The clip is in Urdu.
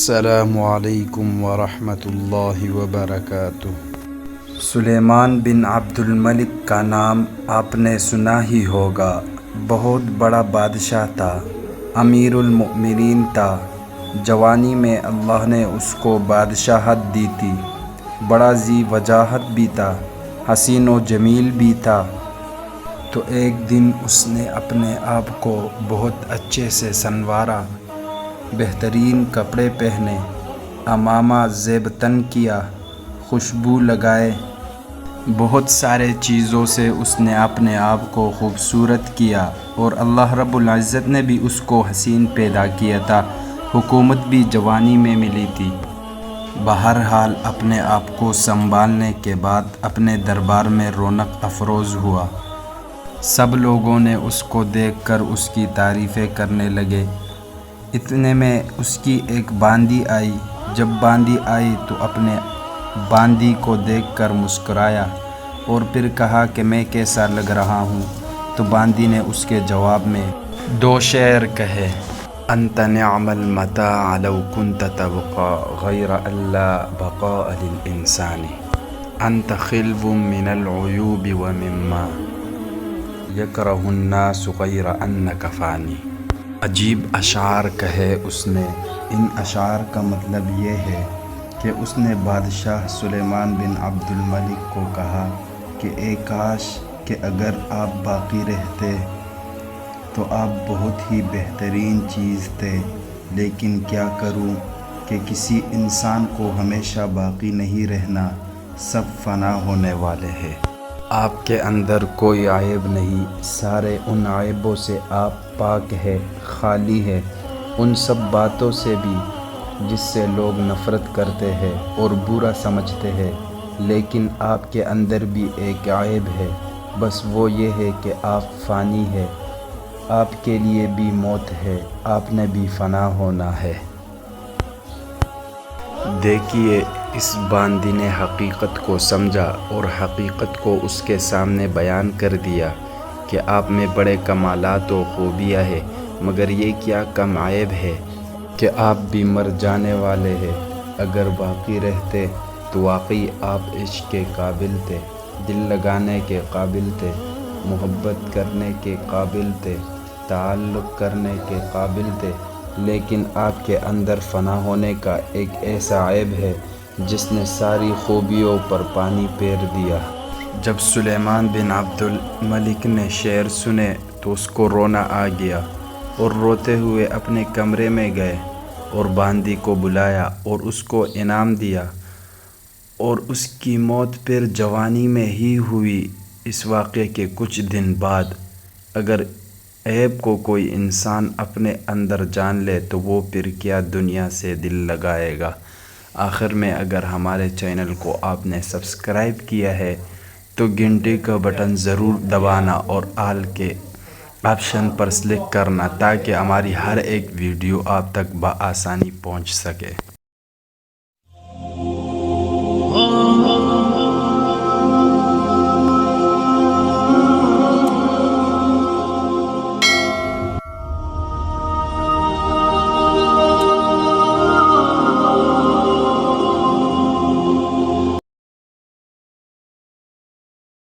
السلام علیکم ورحمۃ اللہ وبرکاتہ۔ سلیمان بن عبد الملک کا نام آپ نے سنا ہی ہوگا۔ بہت بڑا بادشاہ تھا، امیر المؤمنین تھا۔ جوانی میں اللہ نے اس کو بادشاہت دی تھی۔ بڑا ذی وجاہت بھی تھا، حسین و جمیل بھی تھا۔ تو ایک دن اس نے اپنے آپ کو بہت اچھے سے سنوارا، بہترین کپڑے پہنے، عمامہ زیب تن کیا، خوشبو لگائے، بہت سارے چیزوں سے اس نے اپنے آپ کو خوبصورت کیا، اور اللہ رب العزت نے بھی اس کو حسین پیدا کیا تھا۔ حکومت بھی جوانی میں ملی تھی۔ بہرحال اپنے آپ کو سنبھالنے کے بعد اپنے دربار میں رونق افروز ہوا۔ سب لوگوں نے اس کو دیکھ کر اس کی تعریفیں کرنے لگے۔ اتنے میں اس کی ایک باندی آئی۔ جب باندی آئی تو اپنے باندی کو دیکھ کر مسکرایا اور پھر کہا کہ میں کیسا لگ رہا ہوں؟ تو باندی نے اس کے جواب میں 2 شعر کہے: انت نعم المتاع لو كنت تبقى غیر الا بقاء للانسان، انت خلو من العیوب ومما یکرہ الناس غیر انک فانی۔ عجیب اشعار کہے اس نے۔ ان اشعار کا مطلب یہ ہے کہ اس نے بادشاہ سلیمان بن عبد الملک کو کہا کہ اے کاش کہ اگر آپ باقی رہتے تو آپ بہت ہی بہترین چیز تھے، لیکن کیا کروں کہ کسی انسان کو ہمیشہ باقی نہیں رہنا، سب فنا ہونے والے ہیں۔ آپ کے اندر کوئی عیب نہیں، سارے ان عیبوں سے آپ پاک ہے، خالی ہے، ان سب باتوں سے بھی جس سے لوگ نفرت کرتے ہیں اور برا سمجھتے ہیں، لیکن آپ کے اندر بھی ایک عیب ہے، بس وہ یہ ہے کہ آپ فانی ہے، آپ کے لیے بھی موت ہے، آپ نے بھی فنا ہونا ہے۔ دیکھیے، اس باندی نے حقیقت کو سمجھا اور حقیقت کو اس کے سامنے بیان کر دیا کہ آپ میں بڑے کمالات و خوبیاں ہیں، مگر یہ کیا کم عیب ہے کہ آپ بھی مر جانے والے ہیں۔ اگر باقی رہتے تو واقعی آپ عشق کے قابل تھے، دل لگانے کے قابل تھے، محبت کرنے کے قابل تھے، تعلق کرنے کے قابل تھے، لیکن آپ کے اندر فنا ہونے کا ایک ایسا عیب ہے جس نے ساری خوبیوں پر پانی پھیر دیا۔ جب سلیمان بن عبد الملک نے شعر سنے تو اس کو رونا آ گیا، اور روتے ہوئے اپنے کمرے میں گئے اور باندی کو بلایا اور اس کو انعام دیا، اور اس کی موت پھر جوانی میں ہی ہوئی۔ اس واقعے کے کچھ دن بعد اگر عیب کو کوئی انسان اپنے اندر جان لے تو وہ پھر کیا دنیا سے دل لگائے گا۔ آخر میں اگر ہمارے چینل کو آپ نے سبسکرائب کیا ہے تو گھنٹی کا بٹن ضرور دبانا اور آل کے آپشن پر کلک کرنا تاکہ ہماری ہر ایک ویڈیو آپ تک بآسانی پہنچ سکے۔